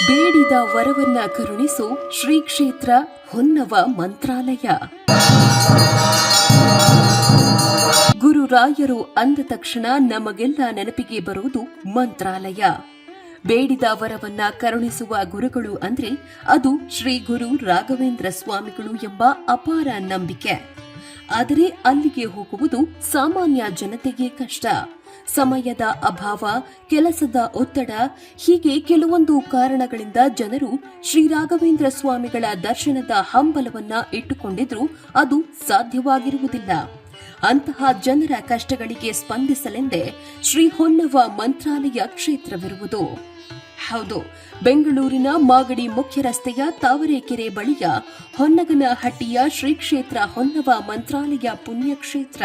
ಬೇಡಿದ ವರವನ್ನ ಕರುಣಿಸು ಶ್ರೀ ಕ್ಷೇತ್ರ ಹೊನ್ನವ ಮಂತ್ರಾಲಯ. ಗುರುರಾಯರು ಅಂದ ತಕ್ಷಣ ನಮಗೆಲ್ಲ ನೆನಪಿಗೆ ಬರುವುದು ಮಂತ್ರಾಲಯ. ಬೇಡಿದ ವರವನ್ನ ಕರುಣಿಸುವ ಗುರುಗಳು ಅಂದ್ರೆ ಅದು ಶ್ರೀ ಗುರು ರಾಘವೇಂದ್ರ ಸ್ವಾಮಿಗಳು ಎಂಬ ಅಪಾರ ನಂಬಿಕೆ. ಆದರೆ ಅಲ್ಲಿಗೆ ಹೋಗುವುದು ಸಾಮಾನ್ಯ ಜನತೆಗೆ ಕಷ್ಟ. ಸಮಯದ ಅಭಾವ, ಕೆಲಸದ ಒತ್ತಡ, ಹೀಗೆ ಕೆಲವೊಂದು ಕಾರಣಗಳಿಂದ ಜನರು ಶ್ರೀ ರಾಘವೇಂದ್ರ ಸ್ವಾಮಿಗಳ ದರ್ಶನದ ಹಂಬಲವನ್ನ ಇಟ್ಟುಕೊಂಡಿದ್ರೂ ಅದು ಸಾಧ್ಯವಾಗಿರುವುದಿಲ್ಲ. ಅಂತಹ ಜನರ ಕಷ್ಟಗಳಿಗೆ ಸ್ಪಂದಿಸಲೆಂದೇ ಶ್ರೀ ಹೊನ್ನವ ಮಂತ್ರಾಲಯ ಕ್ಷೇತ್ರವಿರುವುದು. ಹೌದು, ಬೆಂಗಳೂರಿನ ಮಾಗಡಿ ಮುಖ್ಯ ರಸ್ತೆಯ ತಾವರೆಕೆರೆ ಬಳಿಯ ಹೊನ್ನಗನಹಟ್ಟಿಯ ಶ್ರೀ ಕ್ಷೇತ್ರ ಹೊನ್ನವ ಮಂತ್ರಾಲಯ ಪುಣ್ಯಕ್ಷೇತ್ರ.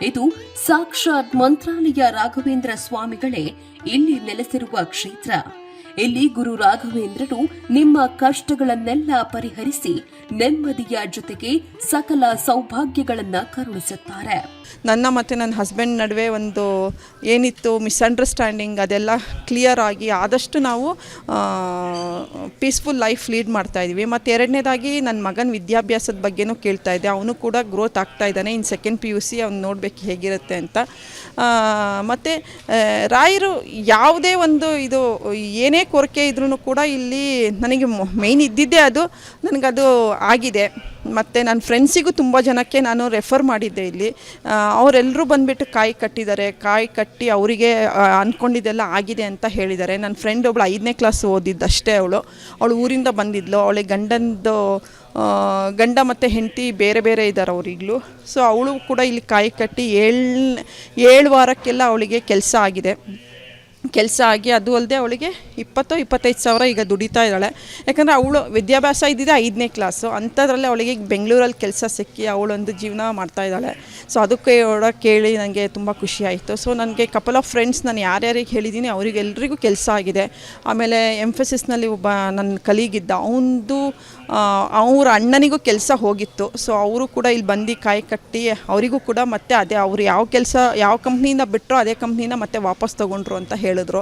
ಇದು ಸಾಕ್ಷಾತ್ ಮಂತ್ರಾಲಯ ರಾಘವೇಂದ್ರ ಸ್ವಾಮಿಗಳೇ ಇಲ್ಲಿ ನೆಲೆಸಿರುವ ಕ್ಷೇತ್ರ. ಇಲ್ಲಿ ಗುರು ರಾಘವೇಂದ್ರರು ನಿಮ್ಮ ಕಷ್ಟಗಳನ್ನೆಲ್ಲ ಪರಿಹರಿಸಿ ನೆಮ್ಮದಿಯ ಜೊತೆಗೆ ಸಕಲ ಸೌಭಾಗ್ಯಗಳನ್ನ ಕರುಣಿಸುತ್ತಾರೆ. ನನ್ನ ಮತ್ತು ನನ್ನ ಹಸ್ಬೆಂಡ್ ನಡುವೆ ಒಂದು ಏನಿತ್ತು ಮಿಸ್ಅಂಡರ್ಸ್ಟ್ಯಾಂಡಿಂಗ್, ಅದೆಲ್ಲ ಕ್ಲಿಯರ್ ಆಗಿ ಆದಷ್ಟು ನಾವು ಪೀಸ್ಫುಲ್ ಲೈಫ್ ಲೀಡ್ ಮಾಡ್ತಾಯಿದ್ವಿ. ಮತ್ತು ಎರಡನೇದಾಗಿ ನನ್ನ ಮಗನ ವಿದ್ಯಾಭ್ಯಾಸದ ಬಗ್ಗೆನೂ ಕೇಳ್ತಾ ಇದ್ದೆ. ಅವನು ಕೂಡ ಗ್ರೋತ್ ಆಗ್ತಾ ಇದ್ದಾನೆ. ಇನ್ನು ಸೆಕೆಂಡ್ PUC ಅವ್ನು ನೋಡಬೇಕು ಹೇಗಿರುತ್ತೆ ಅಂತ. ಮತ್ತು ರಾಯರು ಯಾವುದೇ ಒಂದು ಇದು ಏನೇ ಕೊರತೆ ಇದ್ರೂ ಕೂಡ ಇಲ್ಲಿ ನನಗೆ ಮೇಯ್ನ್ ಇದ್ದಿದ್ದೇ ಅದು ನನಗದು ಆಗಿದೆ. ಮತ್ತು ನನ್ನ ಫ್ರೆಂಡ್ಸಿಗೂ ತುಂಬ ಜನಕ್ಕೆ ನಾನು ರೆಫರ್ ಮಾಡಿದ್ದೆ. ಇಲ್ಲಿ ಅವರೆಲ್ಲರೂ ಬಂದುಬಿಟ್ಟು ಕಾಯಿ ಕಟ್ಟಿದ್ದಾರೆ. ಕಾಯಿ ಕಟ್ಟಿ ಅವರಿಗೆ ಅಂದ್ಕೊಂಡಿದ್ದೆಲ್ಲ ಆಗಿದೆ ಅಂತ ಹೇಳಿದ್ದಾರೆ. ನನ್ನ ಫ್ರೆಂಡ್ ಒಬ್ಬಳು 5ನೇ ಕ್ಲಾಸ್ ಓದಿದ್ದಷ್ಟೇ. ಅವಳು ಊರಿಂದ ಬಂದಿದ್ಲು. ಅವಳಿಗೆ ಗಂಡ ಮತ್ತು ಹೆಂಡತಿ ಬೇರೆ ಬೇರೆ ಇದ್ದಾರೆ ಅವರಿಗ್ಲೂ. ಸೊ ಅವಳು ಕೂಡ ಇಲ್ಲಿ ಕಾಯಿ ಕಟ್ಟಿ 7 ವಾರಕ್ಕೆಲ್ಲ ಅವಳಿಗೆ ಕೆಲಸ ಆಗಿ ಅದು ಅಲ್ಲದೆ ಅವಳಿಗೆ 20-25 ಸಾವಿರ ಈಗ ದುಡಿತಾ ಇದ್ದಾಳೆ. ಯಾಕಂದರೆ ಅವಳು ವಿದ್ಯಾಭ್ಯಾಸ ಇದ್ದಿದೆ 5ನೇ ಕ್ಲಾಸು. ಅಂಥದ್ರಲ್ಲೇ ಅವಳಿಗೆ ಬೆಂಗಳೂರಲ್ಲಿ ಕೆಲಸ ಸಿಕ್ಕಿ ಅವಳೊಂದು ಜೀವನ ಮಾಡ್ತಾಯಿದ್ದಾಳೆ. ಸೊ ಅದಕ್ಕೆ ಕೇಳಿ ನನಗೆ ತುಂಬ ಖುಷಿ ಆಯಿತು. ಸೊ ನನಗೆ ಕಪಲ್ ಆಫ್ ಫ್ರೆಂಡ್ಸ್ ನಾನು ಯಾರ್ಯಾರಿಗೆ ಹೇಳಿದ್ದೀನಿ ಅವರಿಗೆಲ್ಲರಿಗೂ ಕೆಲಸ ಆಗಿದೆ. ಆಮೇಲೆ ಎಂಫಸಿಸ್ನಲ್ಲಿ ಒಬ್ಬ ನನ್ನ ಕಲೀಗಿದ್ದ, ಅವ್ರ ಅಣ್ಣನಿಗೂ ಕೆಲಸ ಹೋಗಿತ್ತು. ಸೊ ಅವರು ಕೂಡ ಇಲ್ಲಿ ಬಂದು ಕಾಯಿ ಕಟ್ಟಿ ಅವರಿಗೂ ಕೂಡ ಮತ್ತೆ ಅದೇ ಅವರು ಯಾವ ಕಂಪ್ನಿಯಿಂದ ಬಿಟ್ಟರೋ ಅದೇ ಕಂಪ್ನಿನ ಮತ್ತೆ ವಾಪಸ್ ತೊಗೊಂಡ್ರು ಅಂತ ಹೇಳಿದ್ರು.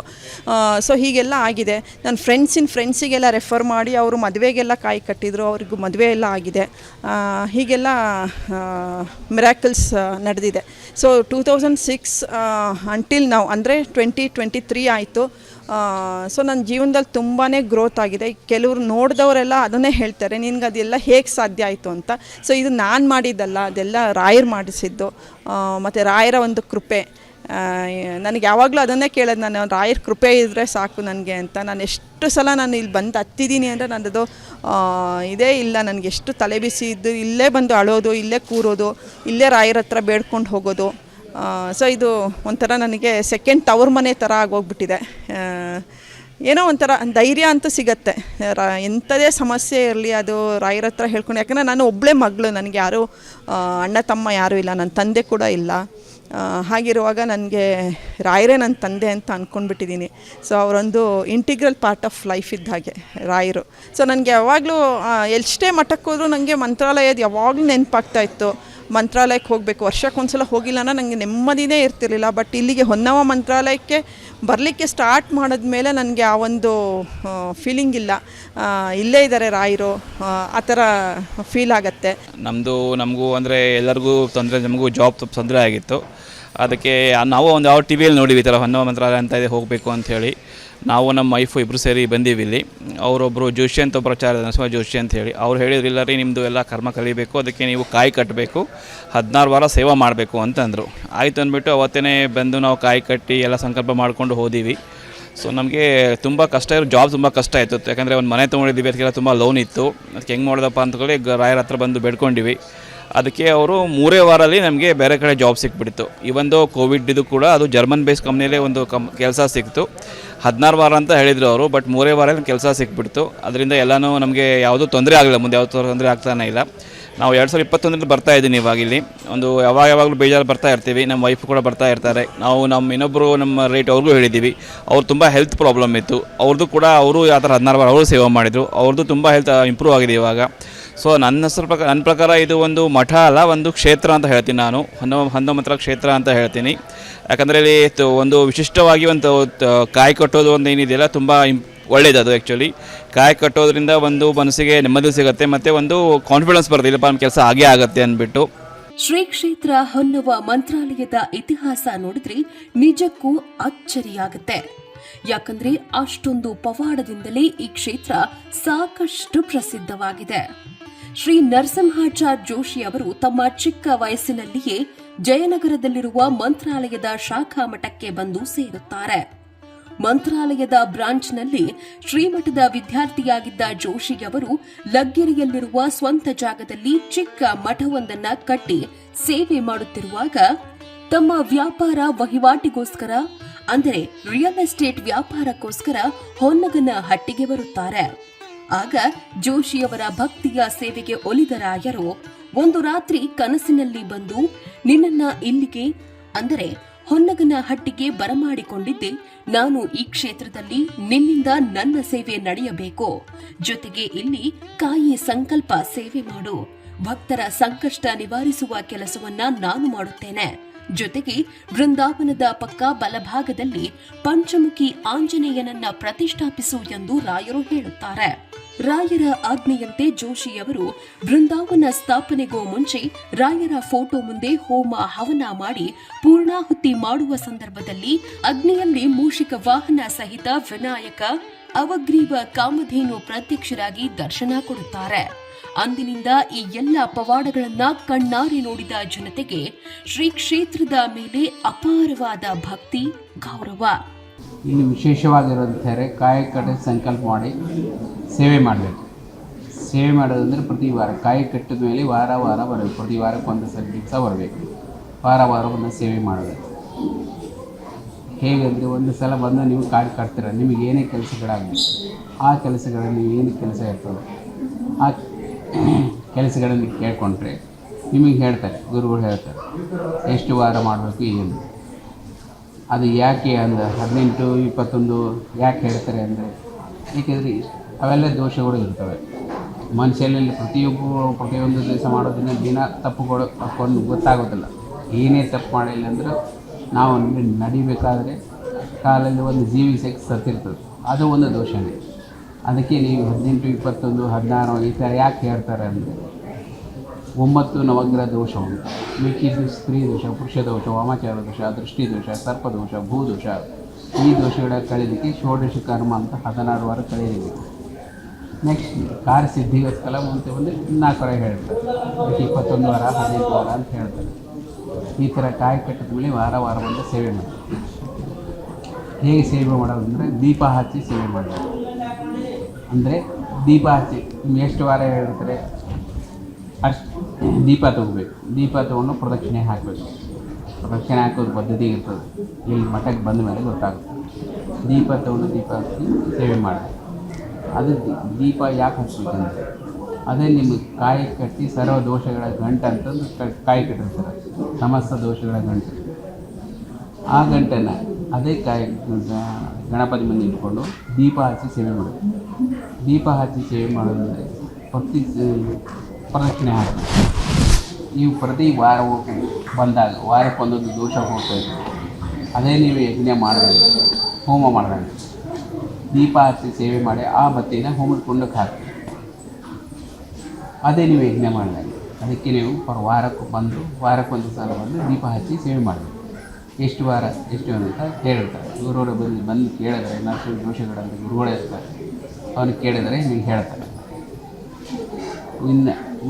ಸೊ ಹೀಗೆಲ್ಲ ಆಗಿದೆ. ನನ್ನ ಫ್ರೆಂಡ್ಸಿಗೆಲ್ಲ ರೆಫರ್ ಮಾಡಿ ಅವರು ಮದುವೆಗೆಲ್ಲ ಕಾಯಿ ಕಟ್ಟಿದ್ರು. ಅವ್ರಿಗೂ ಮದುವೆ ಎಲ್ಲ ಆಗಿದೆ. ಹೀಗೆಲ್ಲ ಮಿರಾಕಲ್ಸ್ ನಡೆದಿದೆ. ಸೊ 2006 ಅಂಟಿಲ್ ನಾವು ಅಂದರೆ 2023 ಆಯಿತು. ಸೊ ನನ್ನ ಜೀವನದಲ್ಲಿ ತುಂಬಾ ಗ್ರೋತ್ ಆಗಿದೆ. ಕೆಲವರು ನೋಡಿದವರೆಲ್ಲ ಅದನ್ನೇ ಹೇಳ್ತಾರೆ, ನಿನ್ಗೆ ಅದೆಲ್ಲ ಹೇಗೆ ಸಾಧ್ಯ ಆಯಿತು ಅಂತ. ಸೊ ಇದು ನಾನು ಮಾಡಿದ್ದಲ್ಲ, ಅದೆಲ್ಲ ರಾಯರು ಮಾಡಿಸಿದ್ದು. ಮತ್ತು ರಾಯರ ಒಂದು ಕೃಪೆ ನನಗೆ ಯಾವಾಗಲೂ ಅದನ್ನೇ ಕೇಳೋದು, ನಾನು ರಾಯರ ಕೃಪೆ ಇದ್ದರೆ ಸಾಕು ನನಗೆ ಅಂತ. ನಾನು ಎಷ್ಟು ಸಲ ನಾನು ಇಲ್ಲಿ ಬಂದು ಹತ್ತಿದ್ದೀನಿ ಅಂದರೆ ನನ್ನದು ಇದೇ ಇಲ್ಲ. ನನಗೆ ಎಷ್ಟು ತಲೆ ಬಿಸಿ ಇದ್ದು ಇಲ್ಲೇ ಬಂದು ಅಳೋದು, ಇಲ್ಲೇ ಕೂರೋದು, ಇಲ್ಲೇ ರಾಯರ ಹತ್ರ ಬೇಡ್ಕೊಂಡು ಹೋಗೋದು. ಸೊ ಇದು ಒಂಥರ ನನಗೆ ಸೆಕೆಂಡ್ ತವ್ರ ಮನೆ ಥರ ಆಗೋಗ್ಬಿಟ್ಟಿದೆ. ಏನೋ ಒಂಥರ ಧೈರ್ಯ ಅಂತೂ ಸಿಗತ್ತೆ. ಎಂಥದೇ ಸಮಸ್ಯೆ ಇರಲಿ ಅದು ರಾಯರ ಹತ್ರ ಹೇಳ್ಕೊಂಡು. ಯಾಕಂದರೆ ನಾನು ಒಬ್ಬಳೇ ಮಗಳು, ನನಗೆ ಯಾರೂ ಅಣ್ಣ ತಮ್ಮ ಯಾರೂ ಇಲ್ಲ, ನನ್ನ ತಂದೆ ಕೂಡ ಇಲ್ಲ. ಹಾಗಿರುವಾಗ ನನಗೆ ರಾಯರೇ ನನ್ನ ತಂದೆ ಅಂತ ಅಂದ್ಕೊಂಡ್ಬಿಟ್ಟಿದ್ದೀನಿ. ಸೊ ಅವರೊಂದು ಇಂಟಿಗ್ರಲ್ ಪಾರ್ಟ್ ಆಫ್ ಲೈಫ್ ಇದ್ದ ಹಾಗೆ ರಾಯರು. ಸೊ ನನಗೆ ಯಾವಾಗಲೂ ಎಷ್ಟೇ ಮಠಕ್ಕೆ ಹೋದರೂ ನನಗೆ ಮಂತ್ರಾಲಯದ ಯಾವಾಗಲೂ ನೆನಪಾಗ್ತಾಯಿತ್ತು. ಮಂತ್ರಾಲಯಕ್ಕೆ ಹೋಗಬೇಕು, ವರ್ಷಕ್ಕೊಂದ್ಸಲ ಹೋಗಿಲ್ಲ ಅಂದರೆ ನನಗೆ ನೆಮ್ಮದಿನೇ ಇರ್ತಿರ್ಲಿಲ್ಲ. ಬಟ್ ಇಲ್ಲಿಗೆ ಹೊನ್ನವ ಮಂತ್ರಾಲಯಕ್ಕೆ ಬರಲಿಕ್ಕೆ ಸ್ಟಾರ್ಟ್ ಮಾಡಿದ್ಮೇಲೆ ನನಗೆ ಆ ಒಂದು ಫೀಲಿಂಗ್ ಇಲ್ಲ, ಇಲ್ಲೇ ಇದ್ದಾರೆ ರಾಯರು, ಆ ಥರ ಫೀಲ್ ಆಗುತ್ತೆ. ನಮಗೂ ಅಂದರೆ ಎಲ್ಲರಿಗೂ ತೊಂದರೆ, ನಮಗೂ ಜಾಬ್ ತೊಂದರೆ ಆಗಿತ್ತು. ಅದಕ್ಕೆ ನಾವು ಒಂದು ಯಾವ TVಯಲ್ಲಿ ನೋಡಿವಿ ಈ ಥರ ಹೊನ್ನವ ಮಂತ್ರಾಲಯ ಅಂತ ಇದೆ, ಹೋಗಬೇಕು ಅಂಥೇಳಿ. ನಾವು ನಮ್ಮ ವೈಫು ಇಬ್ಬರು ಸೇರಿ ಬಂದೀವಿ ಇಲ್ಲಿ. ಅವರೊಬ್ಬರು ಜೋಶಿ ಅಂತ ಪ್ರಚಾರ ನರಸಿಂಹ ಜೋಶಿ ಅಂತ ಹೇಳಿ ಅವ್ರು ಹೇಳಿದ್ರಿಲ್ಲ ರೀ, ನಿಮ್ಮದು ಎಲ್ಲ ಕರ್ಮ ಕಲಿಬೇಕು, ಅದಕ್ಕೆ ನೀವು ಕಾಯಿ ಕಟ್ಟಬೇಕು, 16 ವಾರ ಸೇವೆ ಮಾಡಬೇಕು ಅಂತಂದರು. ಆಯಿತು ಅಂದ್ಬಿಟ್ಟು ಅವತ್ತೇ ಬಂದು ನಾವು ಕಾಯಿ ಕಟ್ಟಿ ಎಲ್ಲ ಸಂಕಲ್ಪ ಮಾಡಿಕೊಂಡು ಹೋದೀವಿ. ಸೊ ನಮಗೆ ತುಂಬ ಕಷ್ಟ ಜಾಬ್ ತುಂಬ ಕಷ್ಟ ಆಯಿತು. ಯಾಕಂದರೆ ಒಂದು ಮನೆ ತೊಗೊಂಡಿದ್ದೀವಿ, ಅದಕ್ಕೆಲ್ಲ ತುಂಬ ಲೋನ್ ಇತ್ತು. ಅದಕ್ಕೆ ಹೆಂಗೆ ಮಾಡೋದಪ್ಪ ಅಂತೇಳಿ ರಾಯರ ಹತ್ರ ಬಂದು ಬೇಡ್ಕೊಂಡಿವಿ. ಅದಕ್ಕೆ ಅವರು 3 ವಾರಲ್ಲಿ ನಮಗೆ ಬೇರೆ ಕಡೆ ಜಾಬ್ ಸಿಕ್ಬಿಡ್ತು. ಇವೊಂದು ಕೋವಿಡ್ ಇದು ಕೂಡ ಅದು ಜರ್ಮನ್ ಬೇಸ್ ಕಂಪ್ನಿಯಲ್ಲೇ ಒಂದು ಕೆಲಸ ಸಿಕ್ತು. 16 ವಾರ ಅಂತ ಹೇಳಿದರು ಅವರು, ಬಟ್ 3 ವಾರಲ್ಲಿ ಕೆಲಸ ಸಿಕ್ಬಿಡ್ತು. ಅದರಿಂದ ಎಲ್ಲನೂ ನಮಗೆ ಯಾವುದೂ ತೊಂದರೆ ಆಗಲಿಲ್ಲ, ಮುಂದೆ ಯಾವ ತೊಂದರೆ ಆಗ್ತಾನೆ ಇಲ್ಲ. ನಾವು 2021ರಲ್ಲಿ ಬರ್ತಾ ಇದ್ದೀನಿ. ಇವಾಗ ಇಲ್ಲಿ ಒಂದು ಯಾವಾಗಲೂ ಬೇಜಾರು ಬರ್ತಾ ಇರ್ತೀವಿ. ನಮ್ಮ ವೈಫ್ ಕೂಡ ಬರ್ತಾ ಇರ್ತಾರೆ. ನಾವು ಇನ್ನೊಬ್ಬರು ನಮ್ಮ ರೇಟ್ ಅವ್ರಿಗೂ ಹೇಳಿದ್ದೀವಿ. ಅವ್ರು ತುಂಬ ಹೆಲ್ತ್ ಪ್ರಾಬ್ಲಮ್ ಇತ್ತು ಅವ್ರದ್ದು ಕೂಡ. ಅವರು ಆ ಥರ 16 ವಾರ ಅವರು ಸೇವೆ ಮಾಡಿದರು. ಅವ್ರದ್ದು ತುಂಬ ಹೆಲ್ತ್ ಇಂಪ್ರೂವ್ ಆಗಿದೆ ಇವಾಗ. ಸೊ ನನ್ನ ಪ್ರಕಾರ ಇದು ಒಂದು ಮಠ ಅಲ್ಲ, ಒಂದು ಕ್ಷೇತ್ರ ಅಂತ ಹೇಳ್ತೀನಿ ನಾನು. ಹನುಮಂತರ ಕ್ಷೇತ್ರ ಅಂತ ಹೇಳ್ತೀನಿ. ಯಾಕಂದರೆ ಇಲ್ಲಿ ಒಂದು ವಿಶಿಷ್ಟವಾಗಿ ಒಂದು ಕಾಯಿ ಕಟ್ಟೋದು ಒಂದು ಏನಿದೆಯಲ್ಲ ತುಂಬ ಒಳ್ಳೆಯದು. ಆ್ಯಕ್ಚುಲಿ ಕಾಯಿ ಕಟ್ಟೋದ್ರಿಂದ ಒಂದು ಮನಸ್ಸಿಗೆ ನೆಮ್ಮದಿ ಸಿಗುತ್ತೆ ಮತ್ತು ಒಂದು ಕಾನ್ಫಿಡೆನ್ಸ್ ಬರುತ್ತೆ, ಇಲ್ಲಪ್ಪ ನಮ್ಮ ಕೆಲಸ ಆಗೇ ಆಗುತ್ತೆ ಅಂದ್ಬಿಟ್ಟು. ಶ್ರೀ ಕ್ಷೇತ್ರ ಹೊನ್ನವ ಮಂತ್ರಾಲಯದ ಇತಿಹಾಸ ನೋಡಿದ್ರೆ ನಿಜಕ್ಕೂ ಅಚ್ಚರಿಯಾಗುತ್ತೆ. ಯಾಕಂದ್ರೆ ಅಷ್ಟೊಂದು ಪವಾಡದಿಂದಲೇ ಈ ಕ್ಷೇತ್ರ ಸಾಕಷ್ಟು ಪ್ರಸಿದ್ಧವಾಗಿದೆ. ಶ್ರೀ ನರಸಿಂಹಾಚಾರ್ಯ ಜೋಶಿ ಅವರು ತಮ್ಮ ಚಿಕ್ಕ ವಯಸ್ಸಿನಲ್ಲಿಯೇ ಜಯನಗರದಲ್ಲಿರುವ ಮಂತ್ರಾಲಯದ ಶಾಖಾ ಮಠಕ್ಕೆ ಬಂದು ಸೇರುತ್ತಾರೆ. ಮಂತ್ರಾಲಯದ ಬ್ರಾಂಚ್ನಲ್ಲಿ ಶ್ರೀಮಠದ ವಿದ್ಯಾರ್ಥಿಯಾಗಿದ್ದ ಜೋಶಿಯವರು ಲಗ್ಗೆರೆಯಲ್ಲಿರುವ ಸ್ವಂತ ಜಾಗದಲ್ಲಿ ಚಿಕ್ಕ ಮಠವೊಂದನ್ನ ಕಟ್ಟಿ ಸೇವೆ ಮಾಡುತ್ತಿರುವಾಗ ತಮ್ಮ ವ್ಯಾಪಾರ ವಹಿವಾಟಿಗೋಸ್ಕರ ಅಂದರೆ ರಿಯಲ್ ಎಸ್ಟೇಟ್ ವ್ಯಾಪಾರಕ್ಕೋಸ್ಕರ ಹೊನ್ನಗನ ಹಟ್ಟಿಗೆ ಬರುತ್ತಾರೆ. ಆಗ ಜೋಶಿಯವರ ಭಕ್ತಿಯ ಸೇವೆಗೆ ಒಲಿದ ರಾಯರು ಒಂದು ರಾತ್ರಿ ಕನಸಿನಲ್ಲಿ ಬಂದು, ನಿನ್ನನ್ನ ಇಲ್ಲಿಗೆ ಅಂದರೆ ಹೊನ್ನಗನ ಹಟ್ಟಿಗೆ ಬರಮಾಡಿಕೊಂಡಿದ್ದೆ, ನಾನು ಈ ಕ್ಷೇತ್ರದಲ್ಲಿ ನಿನ್ನಿಂದ ನನ್ನ ಸೇವೆ ನಡೆಯಬೇಕು, ಜೊತೆಗೆ ಇಲ್ಲಿ ಕಾಯಿ ಸಂಕಲ್ಪ ಸೇವೆ ಮಾಡು, ಭಕ್ತರ ಸಂಕಷ್ಟ ನಿವಾರಿಸುವ ಕೆಲಸವನ್ನ ನಾನು ಮಾಡುತ್ತೇನೆ, ಜೊತೆಗೆ ಬೃಂದಾವನದ ಪಕ್ಕ ಬಲಭಾಗದಲ್ಲಿ ಪಂಚಮುಖಿ ಆಂಜನೇಯನನ್ನ ಪ್ರತಿಷ್ಠಾಪಿಸು ಎಂದು ರಾಯರು ಹೇಳುತ್ತಾರೆ. ರಾಯರ ಆಜ್ಞೆಯಂತೆ ಜೋಶಿಯವರು ಬೃಂದಾವನ ಸ್ಥಾಪನೆಗೂ ಮುಂಚೆ ರಾಯರ ಫೋಟೋ ಮುಂದೆ ಹೋಮ ಹವನ ಮಾಡಿ ಪೂರ್ಣಾಹುತಿ ಮಾಡುವ ಸಂದರ್ಭದಲ್ಲಿ ಅಗ್ನಿಯಲ್ಲಿ ಮೂಷಿಕ ವಾಹನ ಸಹಿತ ವಿನಾಯಕ ಅವಗ್ರೀವ ಕಾಮಧೇನು ಪ್ರತ್ಯಕ್ಷರಾಗಿ ದರ್ಶನ ಕೊಡುತ್ತಾರೆ. ಅಂದಿನಿಂದ ಈ ಎಲ್ಲ ಪವಾಡಗಳನ್ನ ಕಣ್ಣಾರೆ ನೋಡಿದ ಜನತೆಗೆ ಶ್ರೀ ಕ್ಷೇತ್ರದ ಮೇಲೆ ಅಪಾರವಾದ ಭಕ್ತಿ, ಗೌರವ. ಇಲ್ಲಿ ವಿಶೇಷವಾಗಿರೋದಂತಾರೆ ಕಾಯಿ ಕಟ್ಟೆ ಸಂಕಲ್ಪ ಮಾಡಿ ಸೇವೆ ಮಾಡಬೇಕು. ಸೇವೆ ಮಾಡೋದಂದರೆ ಪ್ರತಿ ವಾರ ಕಾಯಿ ಕಟ್ಟಿದ ಮೇಲೆ ವಾರ ಬರಬೇಕು. ಪ್ರತಿ ವಾರಕ್ಕೆ ಒಂದು ದಿವಸ ಬರಬೇಕು. ವಾರ ಒಂದು ಸೇವೆ ಮಾಡಬೇಕು. ಹೇಗೆಂದರೆ ಒಂದು ಸಲ ಬಂದು ನೀವು ಕಾಯಿ ಕಟ್ತೀರ, ನಿಮಗೆ ಏನೇ ಕೆಲಸಗಳಾಗಲಿ ಆ ಕೆಲಸಗಳಲ್ಲಿ ನೀವು ಏನು ಕೆಲಸ ಇರ್ತದೆ ಆ ಕೆಲಸಗಳನ್ನು ಕೇಳ್ಕೊಂಡ್ರೆ ನಿಮಗೆ ಹೇಳ್ತಾರೆ, ಗುರುಗಳು ಹೇಳ್ತಾರೆ ಎಷ್ಟು ವಾರ ಮಾಡಬೇಕು ಏನು. ಅದು ಯಾಕೆ ಅಂದರೆ 18, 21 ಯಾಕೆ ಹೇಳ್ತಾರೆ ಅಂದರೆ, ಏಕೆಂದರೆ ಅವೆಲ್ಲ ದೋಷಗಳು ಇರ್ತವೆ ಮನುಷ್ಯನಲ್ಲಿ. ಪ್ರತಿಯೊಂದು ದಿವಸ ಮಾಡೋದನ್ನ ದಿನ ತಪ್ಪುಗಳು ತಪ್ಕೊಂಡು ಗೊತ್ತಾಗೋದಿಲ್ಲ. ಏನೇ ತಪ್ಪು ಮಾಡಿಲ್ಲ ಅಂದ್ರೆ ನಾವು ನಡಿಬೇಕಾದ್ರೆ ಕಾಲಲ್ಲಿ ಒಂದು ಜೀವಿ ಸತ್ತಿರ್ತದೆ, ಅದು ಒಂದು ದೋಷನೇ. ಅದಕ್ಕೆ ನೀವು 18, 21, 16 ಈ ಥರ ಯಾಕೆ ಹೇಳ್ತಾರೆ ಅಂದರೆ 9 ನವಗ್ರಹ ದೋಷ ಉಂಟು. ಮಿಕ್ಕಿದ್ದು ಸ್ತ್ರೀ ದೋಷ, ಪುರುಷ ದೋಷ, ವಾಮಾಚಾರ ದೋಷ, ದೃಷ್ಟಿ ದೋಷ, ಸರ್ಪದೋಷ, ಭೂದೋಷ. ಈ ದೋಷಗಳ ಕಳೀಲಿಕ್ಕೆ ಷೋಡಶ ಕರ್ಮ ಅಂತ 16 ವಾರ ಕಳೀಲಿಕ್ಕೆ. ನೆಕ್ಸ್ಟ್ ಕಾರ್ಯಸಿದ್ಧಿಗೋಸ್ಕರ ಮುಂದೆ 4 ವಾರ ಹೇಳ್ತಾರೆ. ಅದಕ್ಕೆ 21 ವಾರ, 18 ವಾರ ಅಂತ ಹೇಳ್ತಾರೆ. ಈ ಥರ ಕಾಯಿ ಕಟ್ಟಿದ ಮೇಲೆ ವಾರ ಬಂದು ಸೇವೆ ಮಾಡ್ತಾರೆ. ಹೇಗೆ ಸೇವೆ ಮಾಡೋದಂದರೆ ದೀಪ ಹಚ್ಚಿ ಸೇವೆ ಮಾಡಬೇಕು. ಅಂದರೆ ದೀಪ ಹಚ್ಚಿ ನಿಮ್ಗೆ ಎಷ್ಟು ವಾರ ಹೇಳ್ತಾರೆ ಅಷ್ಟು ದೀಪ ತಗೋಬೇಕು. ದೀಪ ತೊಗೊಂಡು ಪ್ರದಕ್ಷಿಣೆ ಹಾಕಬೇಕು. ಪ್ರದಕ್ಷಿಣೆ ಹಾಕೋದು ಪದ್ಧತಿ ಇರ್ತದೆ, ಇಲ್ಲಿ ಮಠಕ್ಕೆ ಬಂದ ಮೇಲೆ ಗೊತ್ತಾಗುತ್ತೆ. ದೀಪ ತೊಗೊಂಡು ದೀಪ ಹಚ್ಚಿ ಸೇವೆ ಮಾಡಬೇಕು. ಅದು ದೀಪ ಯಾಕೆ ಹಚ್ಚಬೇಕಂದ್ರೆ ಅದೇ ನಿಮಗೆ ಕಾಯಿ ಕಟ್ಟಿ ಸರ್ವ ದೋಷಗಳ ಗಂಟೆ ಅಂತಂದು ಕಾಯಿ ಕಟ್ಟಿರ್ತಾರೆ, ಸಮಸ್ತ ದೋಷಗಳ ಗಂಟೆ. ಆ ಗಂಟೆನ ಅದೇ ಕಾಯಿ ಗಣಪತಿ ಮುಂದೆ ಇಟ್ಕೊಂಡು ದೀಪ ಹಚ್ಚಿ ಸೇವೆ ಮಾಡಬೇಕು. ದೀಪ ಹಚ್ಚಿ ಸೇವೆ ಮಾಡೋದಂದರೆ ಪ್ರದಕ್ಷಿಣೆ ಹಾಕಿ ನೀವು ಪ್ರತಿ ವಾರ ಬಂದಾಗ ವಾರಕ್ಕೊಂದೊಂದು ದೋಷ ಹೋಗ್ತಾಯಿದೆ. ಅದೇ ನೀವು ಯಜ್ಞ ಮಾಡಿದಾಗ, ಹೋಮ ಮಾಡಿದಾಗ ದೀಪ ಹಚ್ಚಿ ಸೇವೆ ಮಾಡಿ ಆ ಬತ್ತಿನ ಹೋಮದ ಕುಂಡಕ್ಕೆ ಹಾಕಿ ಅದೇ ನೀವು ಯಜ್ಞ ಮಾಡಿದಾಗ. ಅದಕ್ಕೆ ನೀವು ವಾರಕ್ಕೊಂದು ಸಲ ಬಂದು ದೀಪ ಹಚ್ಚಿ ಸೇವೆ ಮಾಡಬೇಕು. ಎಷ್ಟು ವಾರ ಎಷ್ಟು ಅಂತ ಹೇಳಿರ್ತಾರೆ ಗುರುಗಳು. ಬಂದು ಕೇಳಿದ್ರೆ ಏನಾದರೂ ದೋಷಗಳಂತ ಗುರುಗಳೇ ಇರ್ತಾರೆ, ಅವನು ಕೇಳಿದರೆ ನೀವು ಹೇಳ್ತಾರೆ.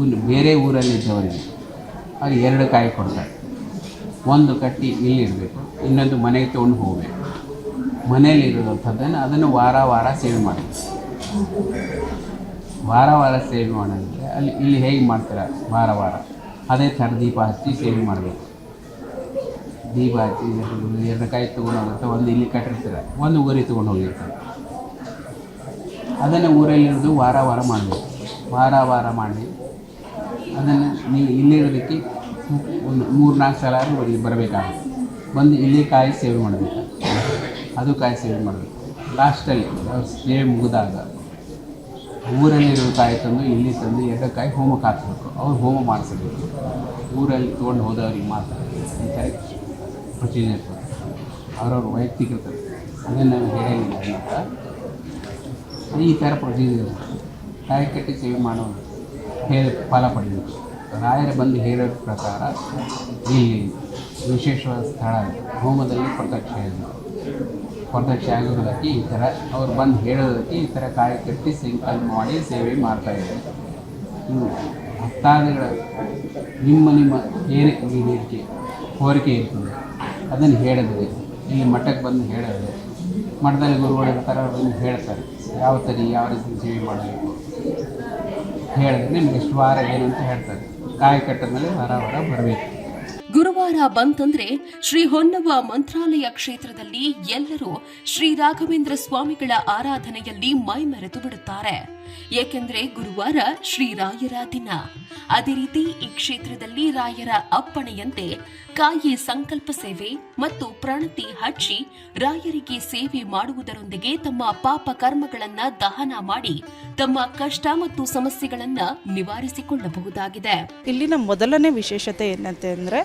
ಇನ್ನು ಬೇರೆ ಊರಲ್ಲಿದ್ದವರಿಗೆ ಅವ್ರು 2 ಕಾಯಿ ಕೊಡ್ತಾರೆ. ಒಂದು ಕಟ್ಟಿ ಇಲ್ಲಿಡಬೇಕು, ಇನ್ನೊಂದು ಮನೆಗೆ ತೊಗೊಂಡು ಹೋಗಬೇಕು. ಮನೆಯಲ್ಲಿ ಇರೋದಂಥದ್ದನ್ನು ಅದನ್ನು ವಾರ ಸೇವೆ ಮಾಡಬೇಕು. ವಾರ ಸೇವೆ ಮಾಡಿದ್ರೆ ಇಲ್ಲಿ ಹೇಗೆ ಮಾಡ್ತೀರ ವಾರ ಅದೇ ಥರ ದೀಪ ಹಚ್ಚಿ ಸೇವೆ ಮಾಡಬೇಕು. ದೀಪ ಹಚ್ಚಿ 2 ಕಾಯಿ ತೊಗೊಂಡು ಹೋಗುತ್ತೆ. ಒಂದು ಇಲ್ಲಿ ಕಟ್ಟಿರ್ತೀರ, ಒಂದು ಊರಿಗೆ ತೊಗೊಂಡು ಹೋಗಿರ್ತಾರೆ. ಅದನ್ನು ಊರಲ್ಲಿರೋದು ವಾರ ಮಾಡಬೇಕು. ವಾರ ಮಾಡಿ ಅದನ್ನು ನೀವು ಇಲ್ಲಿರೋದಕ್ಕೆ ಒಂದು 3-4 ಸಲ ಇಲ್ಲಿ ಬರಬೇಕಾಗುತ್ತೆ. ಬಂದು ಇಲ್ಲಿ ಕಾಯಿ ಸೇವೆ ಮಾಡಬೇಕು. ಅದು ಕಾಯಿ ಸೇವೆ ಮಾಡಬೇಕು. ಲಾಸ್ಟಲ್ಲಿ ಸೇವೆ ಮುಗಿದಾಗ ಊರಲ್ಲಿರೋ ಕಾಯಿ ತಂದು ಇಲ್ಲಿ ತಂದು ಎರಡು ಕಾಯಿ ಹೋಮಕ್ಕೆ ಹಾಕಬೇಕು, ಅವ್ರು ಹೋಮ ಮಾಡಿಸಬೇಕು. ಊರಲ್ಲಿ ತೊಗೊಂಡು ಹೋದವ್ರಿಗೆ ಮಾತ್ರ ಈ ಥರ ಪ್ರೊಸೀಜರ್ ಇರ್ತದೆ. ಅವ್ರವ್ರ ವೈಯಕ್ತಿಕ ಇರ್ತದೆ, ಅದನ್ನು ನಾವು ಹೇಳೋಂಗಿಲ್ಲ. ಈ ಥರ ಪ್ರೊಸೀಜರ್ ಇರ್ತದೆ. ಕಾಯಿ ಕಟ್ಟಿ ಸೇವೆ ಮಾಡೋದು ಹೇಳಿ ಫಲ ಪಡೆಯಬೇಕು. ರಾಯರು ಬಂದು ಹೇಳೋದ್ರ ಪ್ರಕಾರ ಇಲ್ಲಿ ವಿಶೇಷವಾದ ಸ್ಥಳ ಇದೆ, ಹೋಮದಲ್ಲಿ ಪ್ರತ್ಯಕ್ಷ ಇದೆ. ಪ್ರತ್ಯಕ್ಷ ಆಗೋದಕ್ಕೆ ಈ ಥರ ಅವ್ರು ಬಂದು ಹೇಳೋದಕ್ಕೆ ಈ ಥರ ಕಾಯಿ ಕಟ್ಟಿ ಸಂಕಲ್ಪ ಮಾಡಿ ಸೇವೆ ಮಾಡ್ತಾಯಿದ್ದಾರೆ. ಭಕ್ತಾದಿಗಳ ನಿಮ್ಮ ಏನಕ್ಕೆ ನೀಡಿಕೆ ಕೋರಿಕೆ ಇರ್ತದೆ ಅದನ್ನು ಹೇಳಿದ್ರೆ ಇಲ್ಲಿ ಮಠಕ್ಕೆ ಬಂದು ಹೇಳಿದ್ರೆ ಮಠದಲ್ಲಿ ಗುರುಗಳ ಥರ ಬಂದು ಹೇಳ್ತಾರೆ ಯಾವ ರೀತಿ ಸೇವೆ ಮಾಡಬೇಕು ಹೇಳಿದ್ರೆ ನಿಮ್ಗೆ ಎಷ್ಟು ವಾರ ಏನು ಅಂತ ಹೇಳ್ತಾರೆ. ಕಾಯಿ ಕಟ್ಟಿದ ಮೇಲೆ ವಾರ ಬರಬೇಕು. ಗುರುವಾರ ಬಂತಂದ್ರೆ ಶ್ರೀ ಹೊನ್ನವ ಮಂತ್ರಾಲಯ ಕ್ಷೇತ್ರದಲ್ಲಿ ಎಲ್ಲರೂ ಶ್ರೀ ರಾಘವೇಂದ್ರ ಸ್ವಾಮಿಗಳ ಆರಾಧನೆಯಲ್ಲಿ ಮೈಮರೆತು ಬಿಡುತ್ತಾರೆ. ಏಕೆಂದ್ರೆ ಗುರುವಾರ ಶ್ರೀ ರಾಯರ ದಿನ. ಅದೇ ರೀತಿ ಈ ಕ್ಷೇತ್ರದಲ್ಲಿ ರಾಯರ ಅಪ್ಪಣೆಯಂತೆ ಕಾಯಿ ಸಂಕಲ್ಪ ಸೇವೆ ಮತ್ತು ಪ್ರಣತಿ ಹಚ್ಚಿ ರಾಯರಿಗೆ ಸೇವೆ ಮಾಡುವುದರೊಂದಿಗೆ ತಮ್ಮ ಪಾಪ ಕರ್ಮಗಳನ್ನ ದಹನ ಮಾಡಿ ತಮ್ಮ ಕಷ್ಟ ಮತ್ತು ಸಮಸ್ಯೆಗಳನ್ನ ನಿವಾರಿಸಿಕೊಳ್ಳಬಹುದಾಗಿದೆ. ಇಲ್ಲಿನ ಮೊದಲನೇ ವಿಶೇಷತೆ ಏನಂತೆ ಅಂದರೆ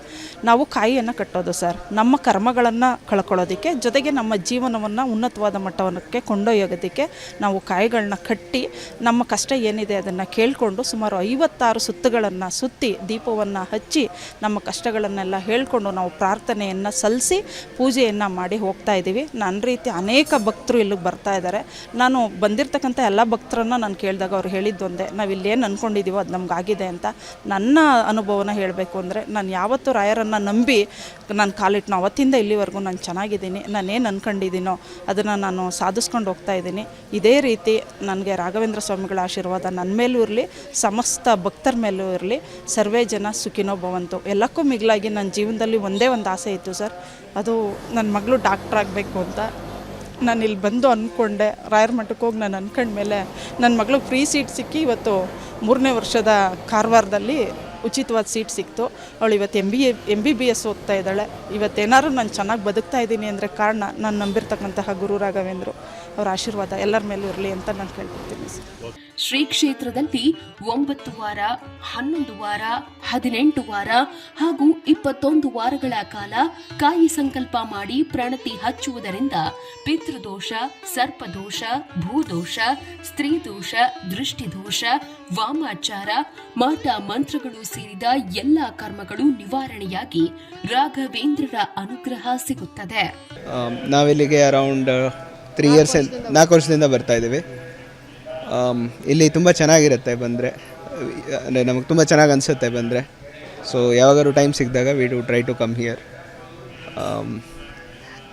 ನಾವು ಕಾಯಿಯನ್ನು ಕಟ್ಟೋದು ಸರ್, ನಮ್ಮ ಕರ್ಮಗಳನ್ನು ಕಳ್ಕೊಳ್ಳೋದಕ್ಕೆ, ಜೊತೆಗೆ ನಮ್ಮ ಜೀವನವನ್ನು ಉನ್ನತವಾದ ಮಟ್ಟಕ್ಕೆ ಕೊಂಡೊಯ್ಯೋದಕ್ಕೆ ನಾವು ಕಾಯಿಗಳನ್ನ ಕಟ್ಟಿ ನಮ್ಮ ಕಷ್ಟ ಏನಿದೆ ಅದನ್ನು ಕೇಳಿಕೊಂಡು ಸುಮಾರು 56 ಸುತ್ತುಗಳನ್ನು ಸುತ್ತಿ ದೀಪವನ್ನು ಹಚ್ಚಿ ನಮ್ಮ ಕಷ್ಟಗಳನ್ನೆಲ್ಲ ಹೇಳಿಕೊಂಡು ನಾವು ಪ್ರಾರ್ಥನೆಯನ್ನು ಸಲ್ಲಿಸಿ ಪೂಜೆಯನ್ನು ಮಾಡಿ ಹೋಗ್ತಾ ಇದ್ದೀವಿ. ನನ್ನ ರೀತಿ ಅನೇಕ ಭಕ್ತರು ಇಲ್ಲಿಗೆ ಬರ್ತಾ ಇದ್ದಾರೆ. ನಾನು ಬಂದಿರತಕ್ಕಂಥ ಎಲ್ಲ ಭಕ್ತರನ್ನು ನಾನು ಕೇಳಿದಾಗ ಅವ್ರು ಹೇಳಿದ್ದೊಂದೇ, ನಾವು ಇಲ್ಲೇನು ಅಂದ್ಕೊಂಡಿದ್ದೀವೋ ಅದು ನಮಗಾಗಿದೆ ಅಂತ. ನನ್ನ ಅನುಭವನ ಹೇಳಬೇಕು ಅಂದರೆ ನಾನು ಯಾವತ್ತೂ ರಾಯರನ್ನು ನಂಬಿ ನಾನು ಕಾಲಿಟ್ಟು ಅವತ್ತಿಂದ ಇಲ್ಲಿವರೆಗೂ ನಾನು ಚೆನ್ನಾಗಿದ್ದೀನಿ. ನಾನೇನು ಅಂದ್ಕೊಂಡಿದ್ದೀನೋ ಅದನ್ನು ನಾನು ಸಾಧಿಸ್ಕೊಂಡು ಹೋಗ್ತಾ ಇದ್ದೀನಿ. ಇದೇ ರೀತಿ ನನಗೆ ರಾಘವೇಂದ್ರ ಸ್ವಾಮಿಗಳ ಆಶೀರ್ವಾದ ನನ್ನ ಮೇಲೂ ಇರಲಿ, ಸಮಸ್ತ ಭಕ್ತರ ಮೇಲೂ ಇರಲಿ. ಸರ್ವೇ ಜನ ಸುಖಿನೋ ಭವಂತು. ಎಲ್ಲಕ್ಕೂ ಮಿಗಿಲಾಗಿ ನನ್ನ ಜೀವನದಲ್ಲಿ ಒಂದೇ ಒಂದು ಆಸೆ ಇತ್ತು ಸರ್, ಅದು ನನ್ನ ಮಗಳು ಡಾಕ್ಟ್ರ್ ಆಗಬೇಕು ಅಂತ. ನಾನು ಇಲ್ಲಿ ಬಂದು ಅಂದ್ಕೊಂಡೆ, ರಾಯರ ಮಠಕ್ಕೆ ಹೋಗಿ ನಾನು ಅಂದ್ಕೊಂಡ್ಮೇಲೆ ನನ್ನ ಮಗಳು ಫ್ರೀ ಸೀಟ್ ಸಿಕ್ಕಿ ಇವತ್ತು 3ನೇ ವರ್ಷದ ಕಾರವಾರದಲ್ಲಿ ಉಚಿತವಾದ ಸೀಟ್ ಸಿಕ್ತು. ಅವಳು ಇವತ್ತು MBBS ಓದ್ತಾ ಇದ್ದಾಳೆ. ಇವತ್ತೇನಾದ್ರು ನಾನು ಚೆನ್ನಾಗಿ ಬದುಕ್ತಾ ಇದ್ದೀನಿ ಅಂದರೆ ಕಾರಣ ನಾನು ನಂಬಿರ್ತಕ್ಕಂತಹ ಗುರು ರಾಘವೇಂದ್ರ ಅವರ ಆಶೀರ್ವಾದ ಎಲ್ಲರ ಮೇಲೂ ಇರಲಿ ಅಂತ ನಾನು ಕೇಳ್ಕೊಳ್ತೀನಿ ಸರ್. ಶ್ರೀ ಕ್ಷೇತ್ರದಲ್ಲಿ 9 ವಾರ, 11 ವಾರ, 18 ವಾರ ಹಾಗೂ 21 ವಾರಗಳ ಕಾಲ ಕಾಯಿ ಸಂಕಲ್ಪ ಮಾಡಿ ಪ್ರಣತಿ ಹಚ್ಚುವುದರಿಂದ ಪಿತೃದೋಷ, ಸರ್ಪದೋಷ, ಭೂದೋಷ, ಸ್ತ್ರೀದೋಷ, ದೃಷ್ಟಿದೋಷ, ವಾಮಾಚಾರ, ಮಾಟ ಮಂತ್ರಗಳು ಸೇರಿದ ಎಲ್ಲ ಕರ್ಮಗಳು ನಿವಾರಣೆಯಾಗಿ ರಾಘವೇಂದ್ರರ ಅನುಗ್ರಹ ಸಿಗುತ್ತದೆ. ನಾವಿಲ್ಲಿಗೆ ಅರೌಂಡ್ 3 ಇಯರ್ಸ್ 4 ವರ್ಷದಿಂದ ಬರ್ತಾ ಇದ್ದೀವಿ. ಇಲ್ಲಿ ತುಂಬ ಚೆನ್ನಾಗಿರುತ್ತೆ ಬಂದರೆ, ಅಂದರೆ ನಮಗೆ ತುಂಬ ಚೆನ್ನಾಗಿ ಅನಿಸುತ್ತೆ ಬಂದರೆ. ಸೊ ಯಾವಾಗಾದ್ರೂ ಟೈಮ್ ಸಿಕ್ಕಿದಾಗ we do try to come here.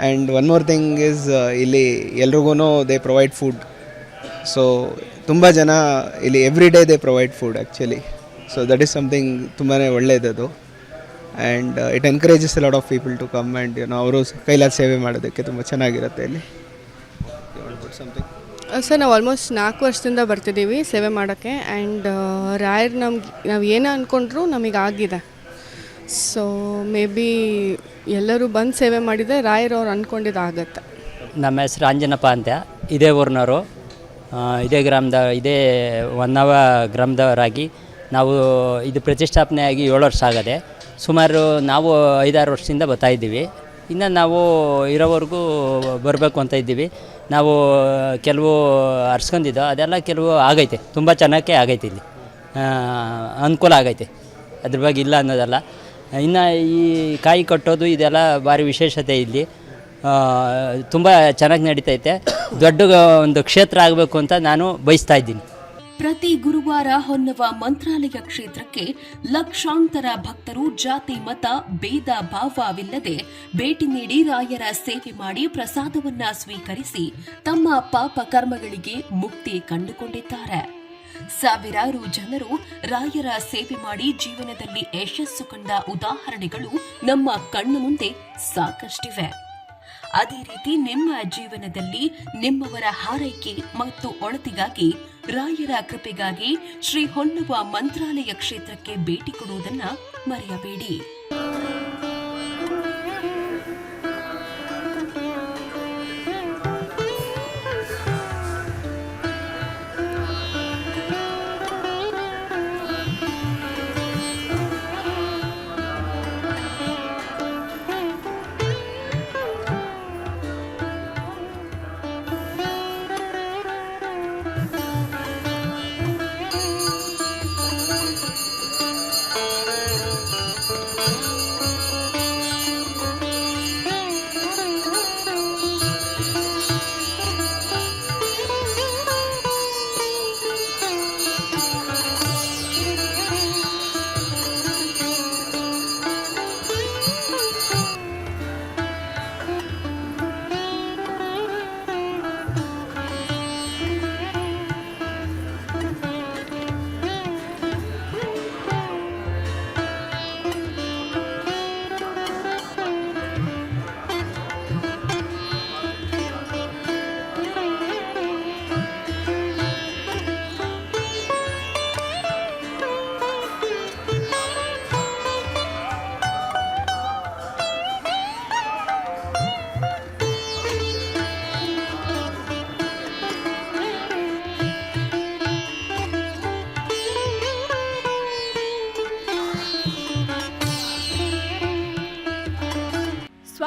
And one more thing is ಇಲ್ಲಿ ಎಲ್ರಿಗೂ ದೇ ಪ್ರೊವೈಡ್ ಫುಡ್. ಸೊ ತುಂಬ ಜನ ಇಲ್ಲಿ every day they provide food actually. So that is something ತುಂಬಾ ಒಳ್ಳೆಯದದು. And it encourages a lot of people to come and ಅವರು ಕೈಲಾದ ಸೇವೆ ಮಾಡೋದಕ್ಕೆ ತುಂಬ ಚೆನ್ನಾಗಿರುತ್ತೆ ಇಲ್ಲಿ. ಸಮಥಿಂಗ್ ಸರ್, ನಾವು ಆಲ್ಮೋಸ್ಟ್ 4 ವರ್ಷದಿಂದ ಬರ್ತಿದ್ದೀವಿ ಸೇವೆ ಮಾಡೋಕ್ಕೆ. ಆ್ಯಂಡ್ ರಾಯರ್ ನಾವು ಏನು ಅಂದ್ಕೊಂಡ್ರು ನಮಗಾಗಿದೆ. ಸೊ ಮೇ ಬಿ ಎಲ್ಲರೂ ಬಂದು ಸೇವೆ ಮಾಡಿದರೆ ರಾಯರು ಅವ್ರು ಅಂದ್ಕೊಂಡಿದ್ದಾಗತ್ತೆ. ನಮ್ಮ ಹೆಸರು ಅಂಜನಪ್ಪ ಅಂತ, ಇದೇ ಊರಿನವರು, ಇದೇ ಹೊನ್ನವ ಗ್ರಾಮದವರಾಗಿ ನಾವು ಇದು ಪ್ರತಿಷ್ಠಾಪನೆಯಾಗಿ 7 ವರ್ಷ ಆಗದೆ. ಸುಮಾರು ನಾವು 5-6 ವರ್ಷದಿಂದ ಬರ್ತಾಯಿದ್ದೀವಿ. ಇನ್ನು ನಾವು ಇರೋವರೆಗೂ ಬರಬೇಕು ಅಂತ ಇದ್ದೀವಿ. ನಾವು ಕೆಲವು ಅರ್ಸ್ಕೊಂಡಿದ್ದೋ ಅದೆಲ್ಲ ಕೆಲವು ಆಗೈತೆ, ತುಂಬ ಚೆನ್ನಾಗೇ ಆಗೈತೆ. ಇಲ್ಲಿ ಅನುಕೂಲ ಆಗೈತೆ, ಅದ್ರ ಬಗ್ಗೆ ಇಲ್ಲ ಅನ್ನೋದಲ್ಲ. ಇನ್ನು ಈ ಕಾಯಿ ಕಟ್ಟೋದು ಇದೆಲ್ಲ ಭಾರಿ ವಿಶೇಷತೆ ಇಲ್ಲಿ. ತುಂಬ ಚೆನ್ನಾಗಿ ನಡೀತೈತೆ. ದೊಡ್ಡ ಒಂದು ಕ್ಷೇತ್ರ ಆಗಬೇಕು ಅಂತ ನಾನು ಬಯಸ್ತಾ ಇದ್ದೀನಿ. ಪ್ರತಿ ಗುರುವಾರ ಹೊನ್ನವ ಮಂತ್ರಾಲಯ ಕ್ಷೇತ್ರಕ್ಕೆ ಲಕ್ಷಾಂತರ ಭಕ್ತರು ಜಾತಿ ಮತ ಭೇದ ಭಾವವಿಲ್ಲದೆ ಭೇಟಿ ನೀಡಿ ರಾಯರ ಸೇವೆ ಮಾಡಿ ಪ್ರಸಾದವನ್ನ ಸ್ವೀಕರಿಸಿ ತಮ್ಮ ಪಾಪ ಕರ್ಮಗಳಿಗೆ ಮುಕ್ತಿ ಕಂಡುಕೊಂಡಿದ್ದಾರೆ. ಸಾವಿರಾರು ಜನರು ರಾಯರ ಸೇವೆ ಮಾಡಿ ಜೀವನದಲ್ಲಿ ಯಶಸ್ಸು ಕಂಡ ಉದಾಹರಣೆಗಳು ನಮ್ಮ ಕಣ್ಣು ಮುಂದೆ ಸಾಕಷ್ಟಿವೆ. ಅದೇ ರೀತಿ ನಿಮ್ಮ ಜೀವನದಲ್ಲಿ ನಿಮ್ಮವರ ಹಾರೈಕೆ ಮತ್ತು ಒಳತಿಗಾಗಿ ರಾಯರ ಕೃಪೆಗಾಗಿ ಶ್ರೀ ಹೊನ್ನವ ಮಂತ್ರಾಲಯ ಕ್ಷೇತ್ರಕ್ಕೆ ಭೇಟಿ ಕೊಡುವುದನ್ನ ಮರೆಯಬೇಡಿ.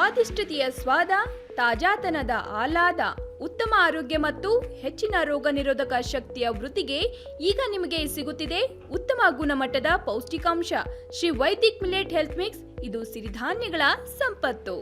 ಸ್ವಾದಿಷ್ಟತೆಯ ಸ್ವಾದ, ತಾಜಾತನದ ಆಹ್ಲಾದ, ಉತ್ತಮ ಆರೋಗ್ಯ ಮತ್ತು ಹೆಚ್ಚಿನ ರೋಗ ನಿರೋಧಕ ಶಕ್ತಿಯ ವೃದ್ಧಿಗೆ ಈಗ ನಿಮಗೆ ಸಿಗುತ್ತಿದೆ ಉತ್ತಮ ಗುಣಮಟ್ಟದ ಪೌಷ್ಟಿಕಾಂಶ. Shri Vaidik millet health mix, ಇದು ಸಿರಿಧಾನ್ಯಗಳ ಸಂಪತ್ತು.